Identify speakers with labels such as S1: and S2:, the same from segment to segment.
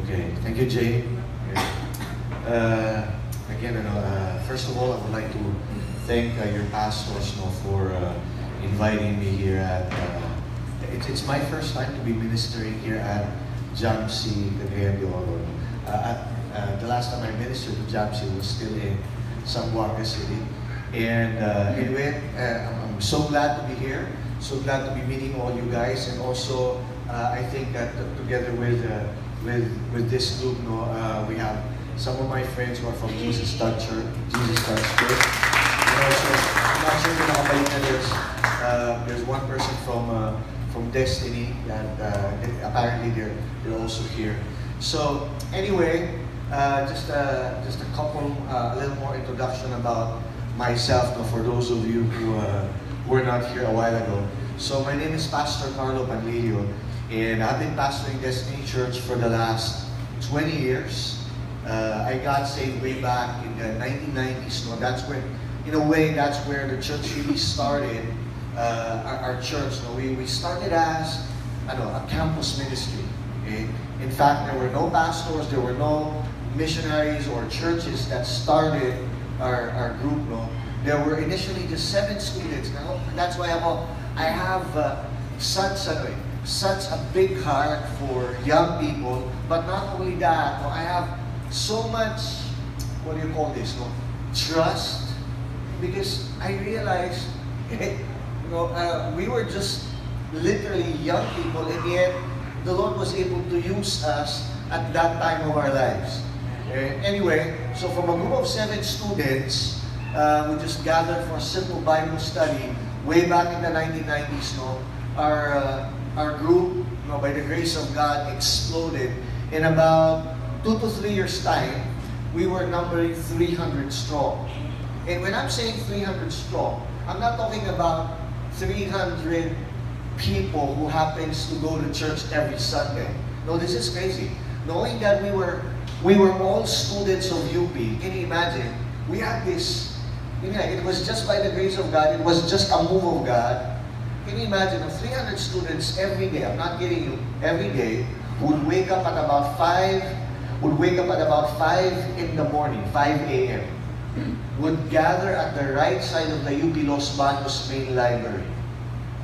S1: Okay, thank you, Jay. Again, first of all, I would like to thank your pastors for inviting me here at. It's my first time to be ministering here at JAMC-CDO. The last time I ministered to JAMC was still in Zamboanga City. And anyway, I'm so glad to be here. So glad to be meeting all you guys, and also I think that together with this group, we have some of my friends who are from Jesus Touch Church. And also, I'm not sure if there's one person from Destiny that apparently they're also here. So anyway, just a couple, a little more introduction about myself, for those of you who were not here a while ago. So my name is Pastor Carlo Panlilio, and I've been pastoring Destiny Church for the last 20 years. I got saved way back in the 1990s. That's when, in a way, that's where the church really started. Our church, we started as a campus ministry. Okay? In fact, there were no pastors, there were no missionaries or churches that started our group. There were initially just 7 students. Now, that's why I have such a big heart for young people. But not only that, I have so much, what do you call this? Trust, because I realized, we were just literally young people, and yet the Lord was able to use us at that time of our lives. Anyway, so from a group of 7 students, we just gathered for a simple Bible study way back in the 1990s. Our group, by the grace of God, exploded. In about 2 to 3 years' time, we were numbering 300 strong. And when I'm saying 300 strong, I'm not talking about 300 people who happens to go to church every Sunday. No, this is crazy. Knowing that we were all students of UP, can you imagine? We had this, it was just by the grace of God, it was just a move of God. Can you imagine, 300 students every day, I'm not kidding you, every day, would wake up at about 5 in the morning, 5 a.m., would gather at the right side of the UP Los Baños main library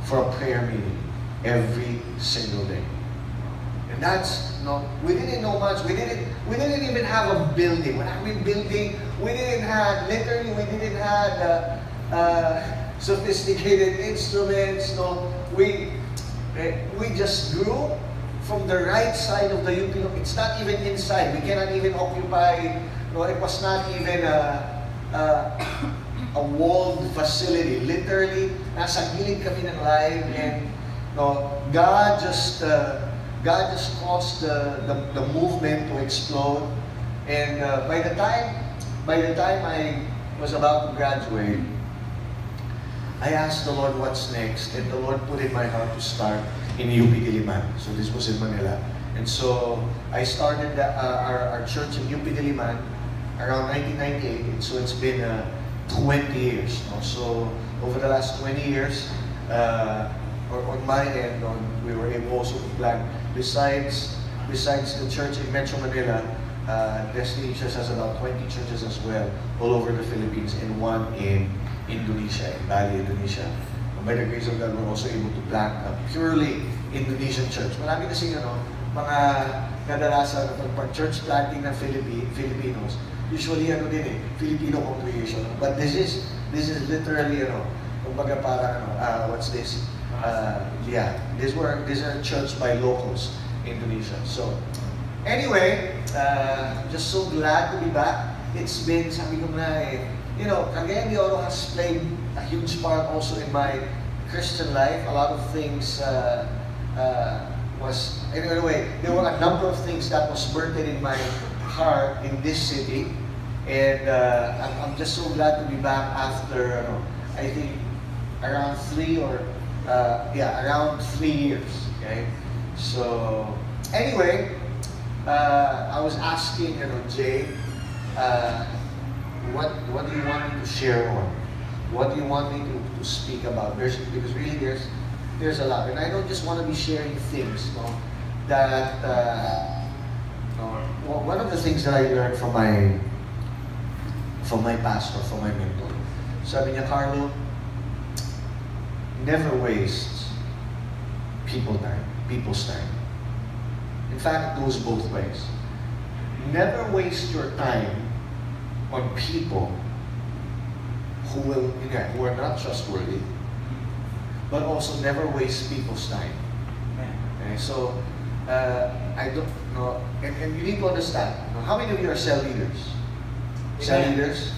S1: for a prayer meeting every single day. And that's, we didn't know much. We didn't even have a building. When I mean building, we didn't have sophisticated instruments. We just grew from the right side of the UP. It's not even inside. We cannot even occupy. It was not even a walled facility. Literally, nasa gilid kami ng live, and God just caused the movement to explode. And by the time I was about to graduate, I asked the Lord what's next, and the Lord put in my heart to start in UP Diliman. So this was in Manila. And so I started our church in UP Diliman around 1998, and so it's been 20 years. So over the last 20 years, on my end, we were able also to plant, besides the church in Metro Manila, Destiny Church has about 20 churches as well, all over the Philippines, and one in Indonesia, in Bali, Indonesia. And by the grace of God, we're also able to plant a purely Indonesian church. Marami kasi mga kadalasan pag church planting ng Filipinos, usually Filipino congregation. But this is literally kumbaga parang what's this? These are church by locals in Indonesia. So anyway, I'm just so glad to be back. It's been, sabi ko na Cagayan de Oro has played a huge part also in my Christian life. A lot of things there were a number of things that was birthed in my heart in this city, and I'm just so glad to be back after I think around 3 years. Okay, so anyway, I was asking Jay, what do you want me to share on? What do you want me to speak about? Because really there's a lot, and I don't just want to be sharing things that one of the things that I learned from my pastor, from my mentor, sabi niya, Carlo, never waste people's time. In fact, it goes both ways. Never waste your time on people who are not trustworthy, but also never waste people's time. Okay, so I don't know, and you need to understand. How many of you are cell leaders? Cell leaders?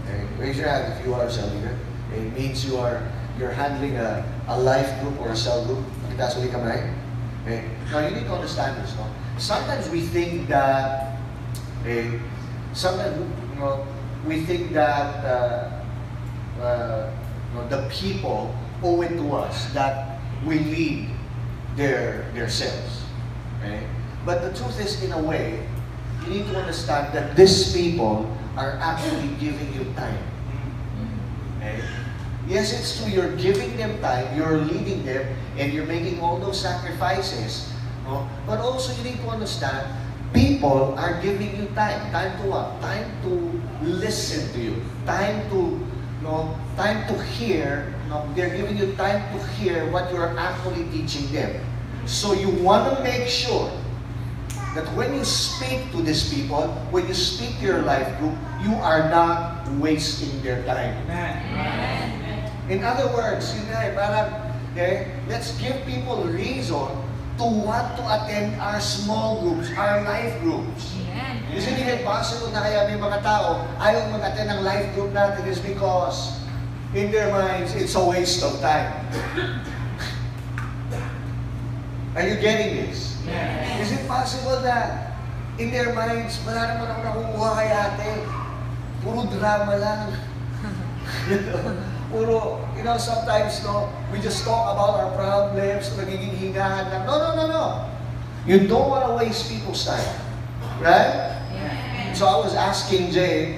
S1: Okay, raise your hand if you are a cell leader. It means you're handling a life group or a cell group. That's what you come right. Okay. Now you need to understand this. No? Sometimes we think that, we think that the people owe it to us that we lead their cells. Okay? But the truth is, in a way, you need to understand that these people are actually giving you time. Okay? Yes, it's true, you're giving them time, you're leading them, and you're making all those sacrifices. No? But also you need to understand, people are giving you time. Time to what? Time to listen to you. Time to hear. They're giving you time to hear what you're actually teaching them. So you want to make sure that when you speak to these people, when you speak to your life group, you are not wasting their time.
S2: Amen.
S1: In other words, let's give people reason to want to attend our small groups, our life groups. Isn't it possible na kaya may mga tao ayaw mag-attend ng life group natin is because in their minds, it's a waste of time. Are you getting this?
S2: Yes.
S1: Is it possible that in their minds, wala naman ako nakukuha kay ate. Puro drama lang. Puro, sometimes, we just talk about our problems, nagiging hingahan lang. No. You don't want to waste people's time. Right?
S2: Yeah.
S1: So I was asking Jay,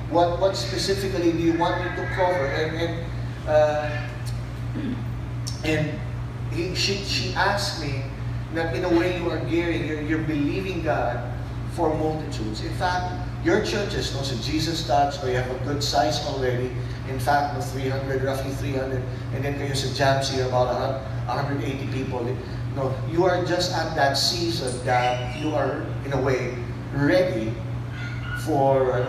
S1: what specifically do you want me to cover? And she asked me that in a way you are gearing, you're believing God for multitudes. In fact, your churches, so Jesus Touch, you have a good size already. In fact, roughly 300, and then kayo sa JAMC, you're about 180 people. You are just at that season that you are, in a way, ready for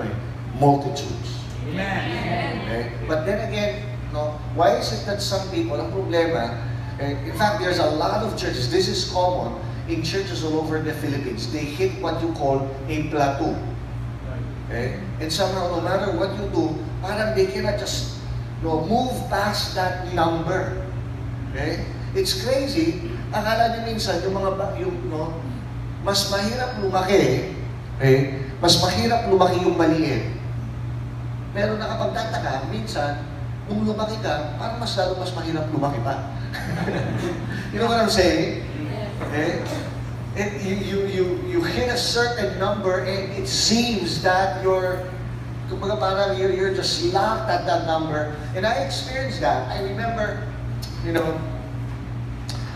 S1: multitudes.
S2: Amen.
S1: Okay? But then again, why is it that some people, ang problema, in fact, there's a lot of churches, this is common in churches all over the Philippines. They hit what you call a plateau. Okay? And somehow, no matter what you do, parang they cannot just move past that number. Okay? It's crazy. Akala niyo minsan, mas mahirap lumaki, mas mahirap lumaki yung maliit. Pero nakapagtataka, minsan, kung lumaki ka, parang mas mahirap lumaki pa. You know what I'm saying? Okay? And you hit a certain number and it seems that you're just locked at that number. And I experienced that. I remember,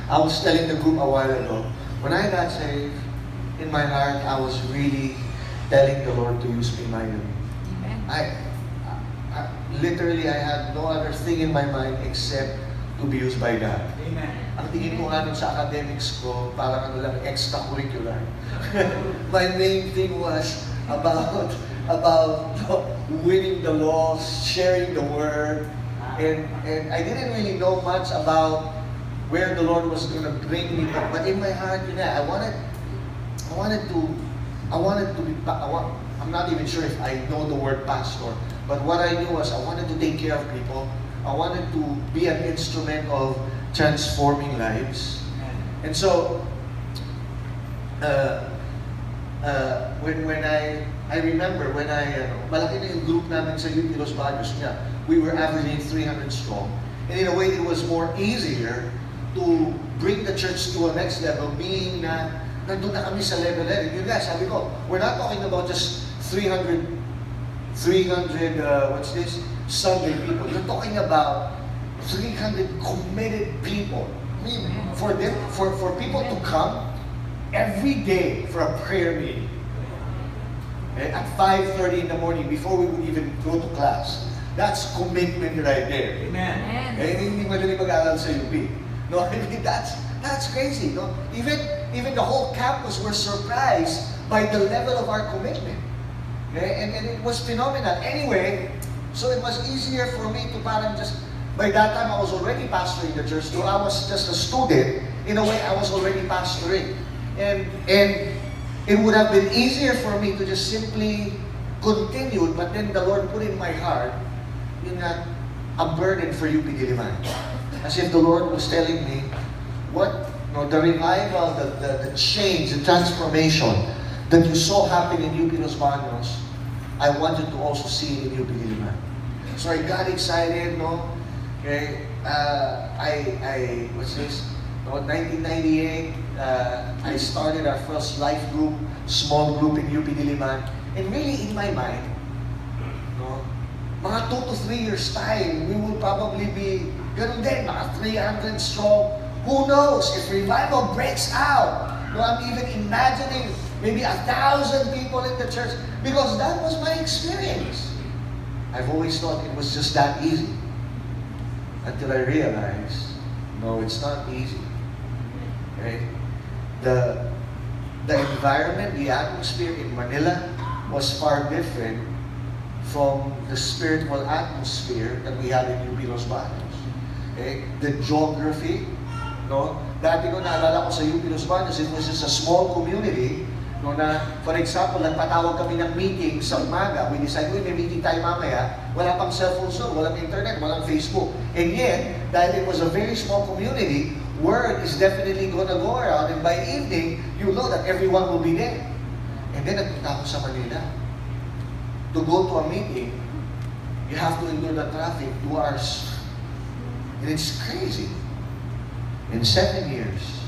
S1: I was telling the group a while ago, when I got saved, in my heart, I was really telling the Lord to use me mightily. I literally, I had no other thing in my mind except to be used by God.
S2: Amen.
S1: Ang tingin ko nga sa academics ko, parang lang extracurricular. My main thing was about winning the laws, sharing the word, and I didn't really know much about where the Lord was going to bring me. But in my heart, I wanted to be. I'm not even sure if I know the word pastor, but what I knew was I wanted to take care of people. I wanted to be an instrument of transforming lives. And so, when I remember when malaki na yung group namin sa UP Los Baños niya, we were averaging 300 strong. And in a way, it was more easier to bring the church to a next level, being na nandun na kami sa level 11. Yun nga, sabi ko, we're not talking about just 300 Sunday people. You're talking about 300 committed people. I mean, for people to come every day for a prayer meeting. Okay? At 5:30 in the morning before we would even go to class. That's commitment right there.
S3: Amen.
S1: Eh, hindi madali mag-aaral sa UP. No, I mean, that's crazy. No? Even the whole campus were surprised by the level of our commitment. Okay? And it was phenomenal. Anyway, so it was easier for me to parang just, by that time I was already pastoring the church. So I was just a student. In a way, I was already pastoring. And it would have been easier for me to just simply continue, but then the Lord put in my heart a burden for UP Diliman. As if the Lord was telling me, the revival, the change, the transformation that you saw happen in UP Los Baños, I wanted to also see it in UP Diliman. So I got excited, no? Okay, what's this? No, 1998, I started our first life group, small group in UP Diliman, and really in my mind, no, mga 2 to 3 years time, we will probably be, ganun din, mga 300 strong. Who knows, if revival breaks out, no, I'm even imagining maybe 1,000 people in the church, because that was my experience. I've always thought it was just that easy. Until I realized, no, it's not easy. Okay? The environment, the atmosphere in Manila was far different from the spiritual atmosphere that we had in UP Los Baños. Okay? The geography, no? Dati ko naalala ko sa UP Los Baños, it was just a small community, no, na, for example, nagpatawag kami ng meeting sa umaga. We decided, may meeting tayo mamaya. Wala pang cellphone soon, walang internet, walang Facebook. And yet, dahil it was a very small community, word is definitely gonna go around, and by evening, you know that everyone will be there. And then, nagpunta ako sa Manila. To go to a meeting, you have to endure the traffic 2 hours. And it's crazy. In 7 years,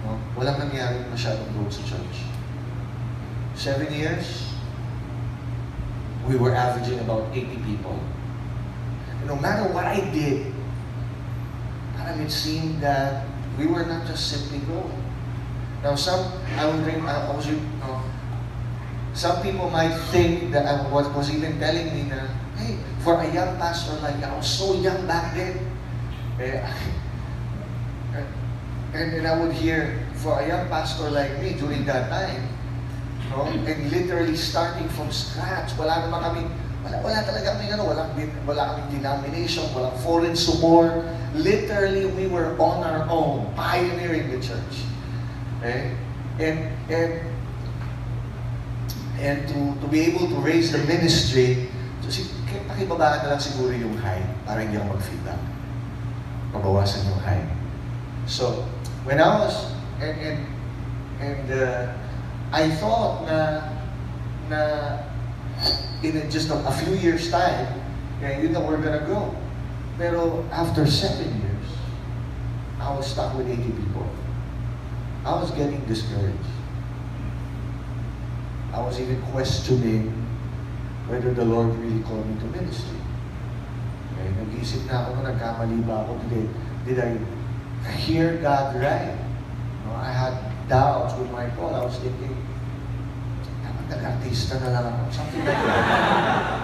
S1: no, walang nangyari masyadong growth sa church. 7 years, we were averaging about 80 people. And no matter what I did, it seemed that we were not just simply growing. Now, some people might think that I was even telling me that, hey, for a young pastor like you, I was so young back then. And I would hear, for a young pastor like me during that time, no, and literally starting from scratch, wala talaga kami, wala kaming denomination, walang foreign support. Literally, we were on our own, pioneering the church. Okay? And to be able to raise the ministry, pakibabaan na lang siguro yung height para hindi ako mag-feedback. Mabawasan yung height. So, when I was, I thought na in just a few years time, we're gonna grow. Pero after 7 years, I was stuck with 80 people. I was getting discouraged. I was even questioning whether the Lord really called me to ministry. Okay, nag-isip na ako na nagkamali ba ako today. Did I hear God right? No, I had doubts with my call. I was thinking, dapat nag-artista na lang ako. Something like that.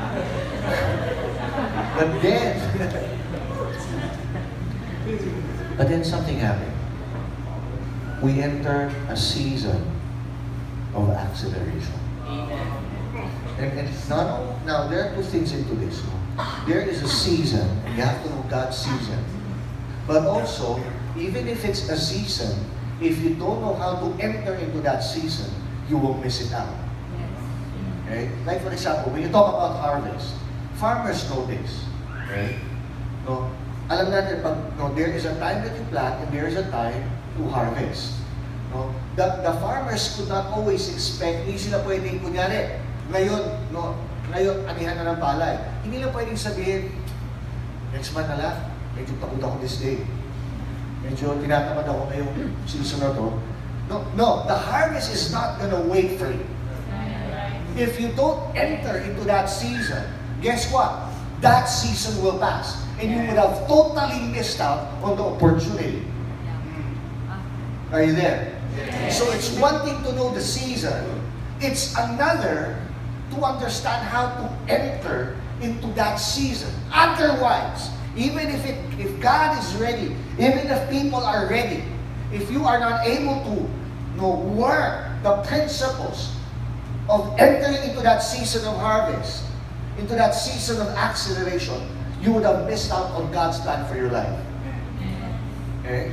S1: But then something happened. We entered a season of acceleration. And now there are two things into this. There is a season, and you have to know God's season. But also, even if it's a season, if you don't know how to enter into that season, you will miss it out. Okay? Like for example, when you talk about harvest, farmers know this. Okay? No? Alam natin, there is a time that you plant and there is a time to harvest. No? The farmers could not always expect, hindi sila pwedeng, kunyari, ngayon, anihan na ng palay. Hindi lang pwedeng sabihin, next month na lang, medyo takot ako this day. Medyo tinatamad ako ngayong season na to. No, the harvest is not gonna wait for you. If you don't enter into that season, guess what? That season will pass. And you would have totally missed out on the opportunity. Are you there? So it's one thing to know the season. It's another to understand how to enter into that season. Otherwise, even if God is ready, even if people are ready, if you are not able to work the principles of entering into that season of harvest, into that season of acceleration, you would have missed out on God's plan for your life. Okay?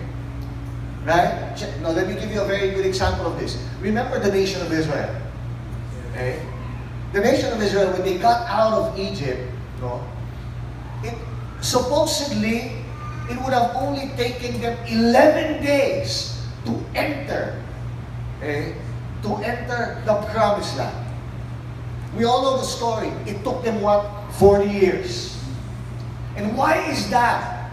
S1: Right? Now, let me give you a very good example of this. Remember the nation of Israel. Okay? The nation of Israel, when they got out of Egypt, supposedly, it would have only taken them 11 days to enter the promised land. We all know the story. It took them, 40 years. And why is that?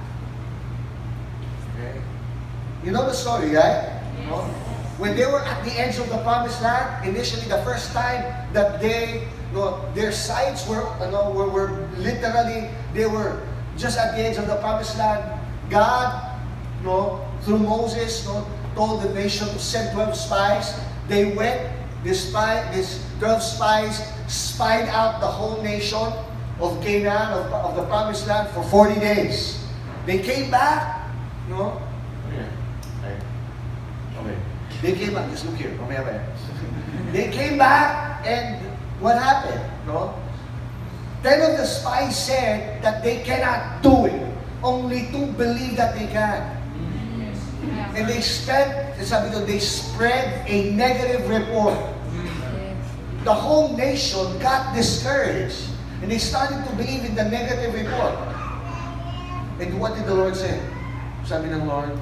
S1: You know the story, right?
S2: Yes.
S1: No? When they were at the edge of the promised land, initially the first time that their sights were literally, they were just at the edge of the promised land. God, through Moses, told the nation to send 12 spies. They went, these 12 spies spied out the whole nation of Canaan, of the promised land for 40 days. They came back, They came back, just look here, They came back, and what happened? 10 of the spies said that they cannot do it. Only 2 believe that they can. And they spread a negative report. The whole nation got discouraged. And they started to believe in the negative report. And what did the Lord say? Sabi ng Lord,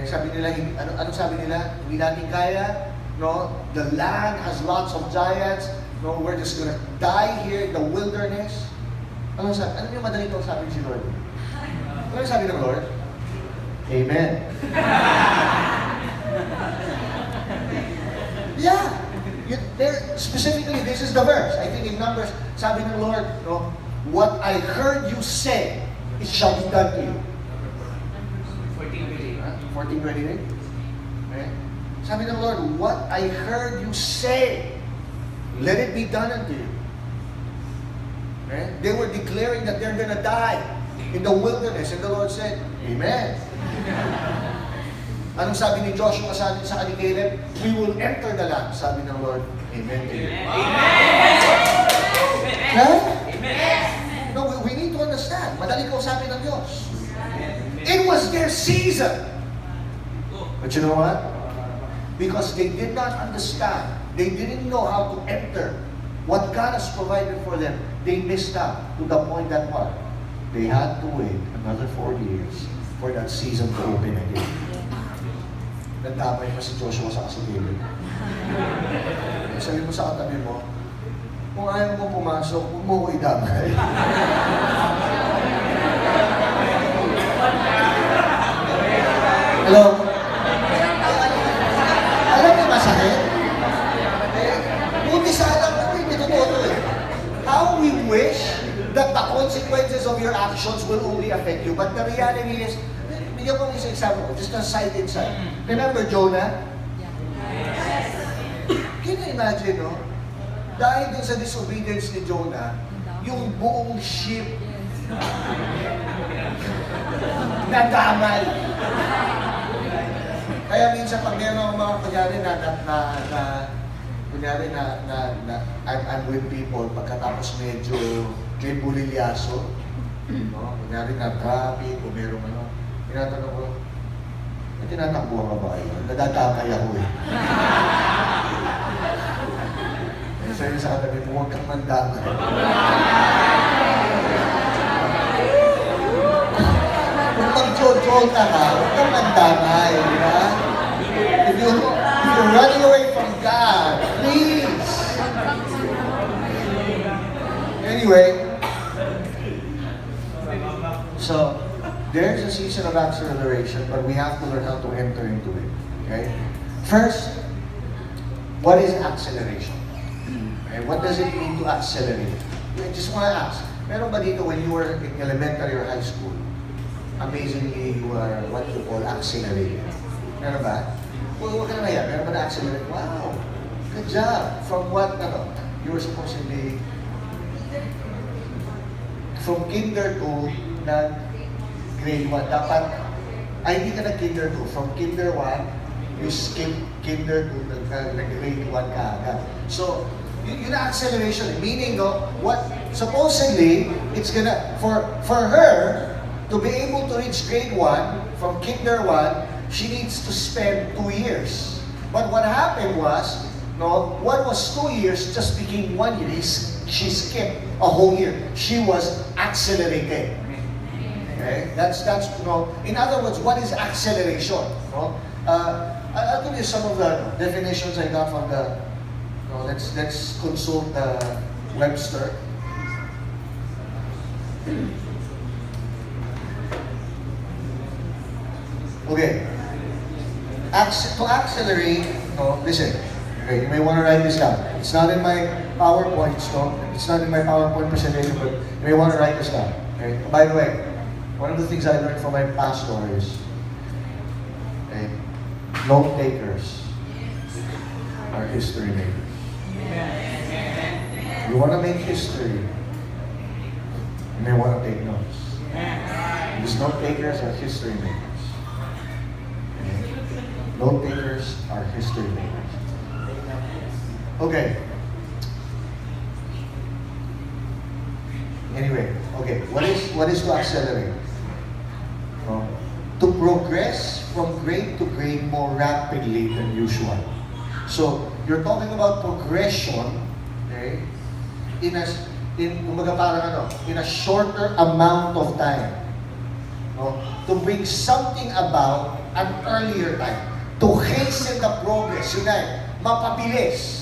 S1: sabi nila, ano sabi nila? Hindi natin kaya. The land has lots of giants. We're just gonna die here in the wilderness. Ano yung madaling kong sabi si Lord? Ano yung sabi ng Lord? Amen. Yeah. Specifically, this is the verse. I think in Numbers, sabi ng Lord, what I heard you say, it shall be done to you. 14:28. Okay? Sabi ng Lord, what I heard you say, let it be done unto you. Okay? They were declaring that they're gonna die in the wilderness, and the Lord said, Amen. Anong sabi ni Joshua sa kani Caleb? We will enter the land. Sabi ng Lord, Amen to you.
S2: Amen.
S1: Right?
S2: Amen.
S1: No, we need to understand. Madali kausapin ng Diyos. It was their season. But you know what? Because they did not understand, they didn't know how to enter what God has provided for them. They missed out to the point that what? They had to wait another 40 years for that season to open again. Nagdamay pa si Joshua sa kasabihin. Sabi mo sa katabi mo, kung ayaw mo pumasok, huwag mo ko idamay. Hello? Alam niyo masakit? Buti sana ko, hindi totoo eh. How we wish that the consequences of your actions will only affect you. But the reality is, bigyan ko isang example, just a side inside. Remember Jonah?
S2: Yes.
S1: Can you imagine, dahil dun sa disobedience ni Jonah, yung buong ship nadamay. Kaya minsan pag meron mga kunyari I'm with people, pagkatapos medyo may bulilyaso, kunyari na traffic o merong tinatanong ko, tinatakbuhan ka ba kayo? Nadatakay ako eh. Sabi sa katabi mo, huwag kang mandamay. Kung mag-jolta ka, huwag kang mandamay, di ba? If you're running away from God, please. Anyway, so, there's a season of acceleration, but we have to learn how to enter into it. Okay? First, what is acceleration? Okay? What does it mean to accelerate? I just want to ask, meron ba dito when you were in elementary or high school, amazingly you are what you call accelerated? Meron ba? Huwag ka na yan. Meron ba na-accelerate? Wow! Good job! From what, you were supposed to be from kinder to grade 1. Dapat, hindi ka nag-kinder 2. From kinder 1, you skip kinder 2, nag-grade 1 ka agad. So, yun na acceleration. Meaning, what, supposedly, it's gonna, for her, to be able to reach grade 1, from kinder 1, she needs to spend 2 years. But what happened was, what was 2 years just became 1 year. She skipped a whole year. She was accelerated. Okay? That's in other words, what is acceleration? I'll give you some of the definitions I got from the, let's consult Webster. Okay. To accelerate, listen. Okay, you may want to write this down. It's not in my PowerPoint, it's not in my PowerPoint presentation, but you may want to write this down. Okay? By the way, one of the things I learned from my pastor is, note takers are history makers. You want to make history, you may want to take notes. Because note takers are history makers. Note takers are history makers. Okay. Anyway, okay. What is to accelerate? To progress from grade to grade more rapidly than usual. So you're talking about progression, okay? In a shorter amount of time. To bring something about an earlier time. To hasten the progress, mapabilis.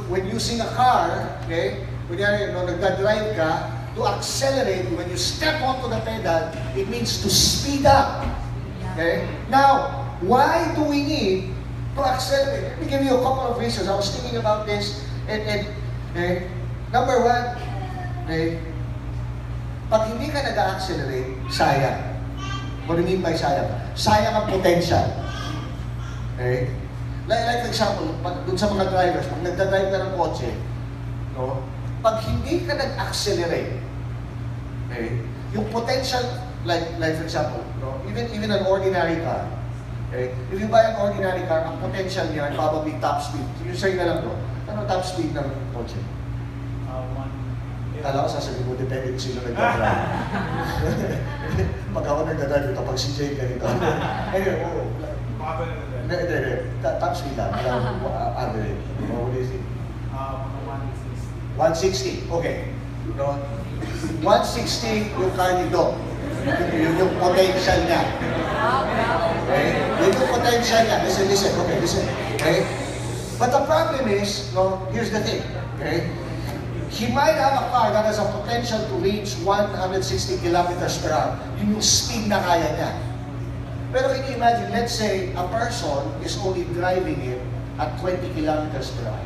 S1: When using a car, okay, nagdadrive ka, to accelerate, when you step onto the pedal, it means to speed up. Okay? Now, why do we need to accelerate? Let me give you a couple of reasons. I was thinking about this, and number one, pag hindi ka nag-accelerate, sayang. What do you mean by sayang? Sayang ang potential. Okay? Like for example, dun sa mga drivers, pag nagdadrive ka ng kotse, pag hindi ka nag-accelerate, okay, yung potential, like for example, even an ordinary car, okay, if you buy an ordinary car, ang potential niya, probably top speed. Yung sa'yo na lang doon, ano top speed ng kotse? Kala ko sasabihin mo, depende kung sino nagdadrive. Pag ako nagdadrive, kapag si Jay ganito. Anyway, top speed lang. Average. What is it? 160. Okay. 160 yung car nito. Yung potential niya. Okay? Yung potential niya. Listen. Okay, listen. Okay? But the problem is, here's the thing. Okay? He might have a car that has a potential to reach 160 kilometers per hour. Yung speed na kaya niya. Pero can you imagine, let's say, a person is only driving it at 20 kilometers per hour.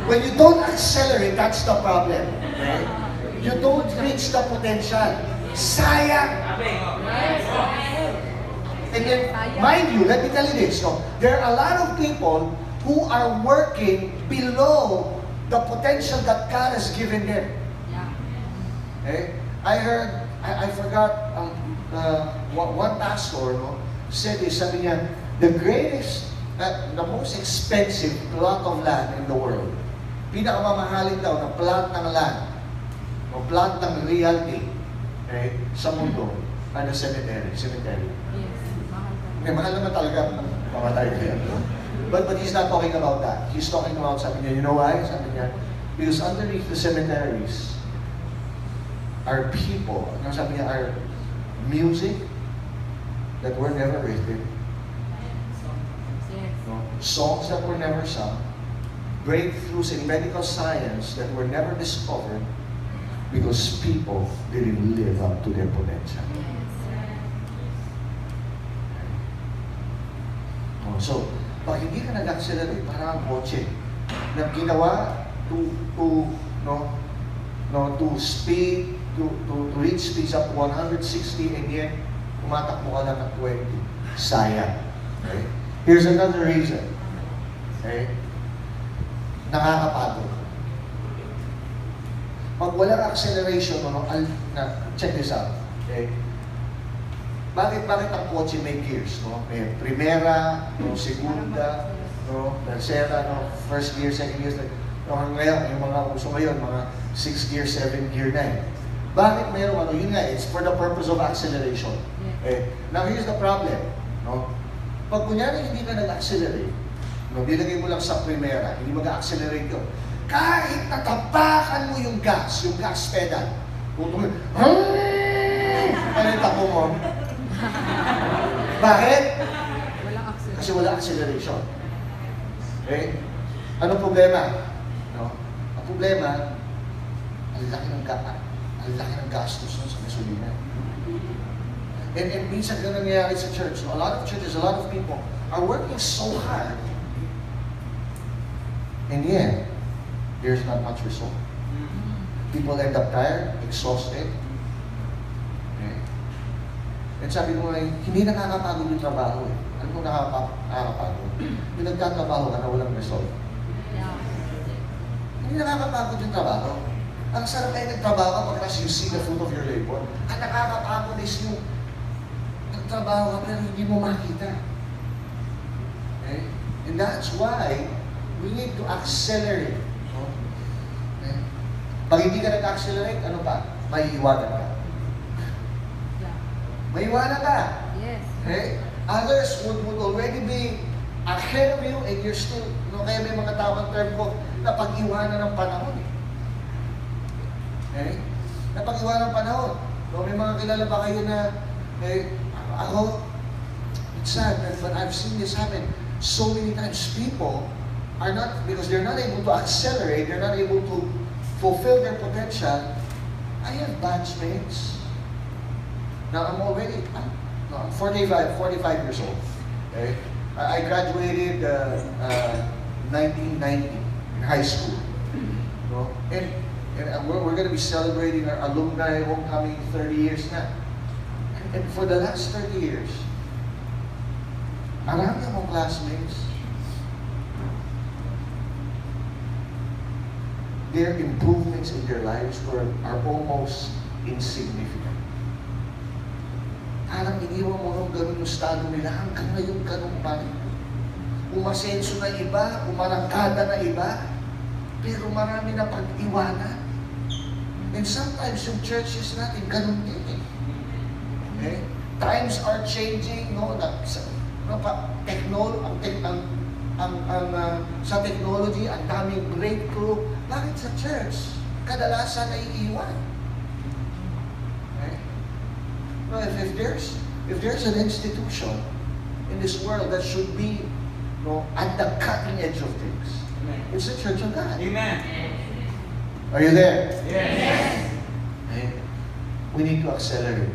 S1: When you don't accelerate, that's the problem. Okay? You don't reach the potential. Sayang! And then, mind you, let me tell you this. There are a lot of people who are working below the potential that God has given them. Okay? I heard, I forgot, one pastor said this, sabi niya, the greatest, the most expensive plot of land in the world, pinakamamahalin daw na plot ng land, o plot ng realty, okay, sa mundo, ano cemetery. Mahal naman talaga mamatay kayo. But he's not talking about that. He's talking about, sabi niya, you know why? Sabi niya, because underneath the cemeteries are people, sabi niya, are music that were never written, songs that were never sung, breakthroughs in medical science that were never discovered because people didn't live up to their potential. So, pag hindi ka nag-accelerate, parang kotse na ginawa to speed, to to reach speeds up to 160 and yet tumatakbo ka lang ng 20. Sayang. Okay? Here's another reason. Okay? Nakakapagod. Pag walang acceleration, check this out. Okay? Bakit ang kotse may gears? No? May primera, no? Segunda, no? Tercera, no? First gear, second gear. No? Ngayon, yung mga uso ngayon, mga 6 gear, 7 gear na eh. Bakit mayroon ano? Yun nga, it's for the purpose of acceleration. Okay? Now, here's the problem. No? Pag kunyari hindi ka nag-accelerate, no? Dilagay mo lang sa primera, hindi mag-accelerate yun. Kahit natapakan mo yung gas pedal, ano yung tapo mo? Bakit? Kasi wala acceleration. Okay? Anong problema? No? Ang problema, ang laki ng gastos sa gasolina. And minsan ganun nangyayari sa church. No? A lot of churches, a lot of people are working so hard, and yet, there's not much result. People end up tired, exhausted. Okay? And sabi ko nga, hindi nakakapagod yung trabaho eh. Ano kung nakakapagod? Yung nagtatrabaho ka na walang result. Hindi nakakapagod yung trabaho. Ang sarap ay nagtrabaho ka pagkas you see the fruit of your labor. Ang nakakapagod is yung nagtrabaho ka pero hindi mo makita. Okay? And that's why we need to accelerate. Okay? Pag hindi ka nag-accelerate, ano pa? Maiiwanan ka. Maiiwanan ka.
S2: Yes.
S1: Okay? Others would already be ahead of you and you're still, no, kaya may mga tawag term ko na pag-iwanan ng panahon. Okay? Na pag-iwanan ng panahon. No, may mga kilala ba kayo na, ako, it's sad, but I've seen this happen so many times. People are not, because they're not able to accelerate, they're not able to fulfill their potential. I have batchmates. Now, I'm already, I'm 45 years old. Okay? I graduated 1990 in high school. No? And we're going to be celebrating our alumni homecoming 30 years na. And for the last 30 years, marami akong classmates. Their improvements in their lives are almost insignificant. Parang iniwan mo nung ganun yung estado nila, hanggang ngayon ganun pa rin. Umasenso na iba, umarangkada na iba, pero marami na pag-iwanan. And sometimes yung churches natin, ganun din eh. Okay? Times are changing, no? Sa technology, ang daming breakthrough. Bakit sa church? Kadalasan ay iiwan. Okay? No, if there's an institution in this world that should be, no, at the cutting edge of things, it's the Church of God.
S3: Amen.
S1: Are you there?
S3: Yes.
S1: Okay? We need to accelerate.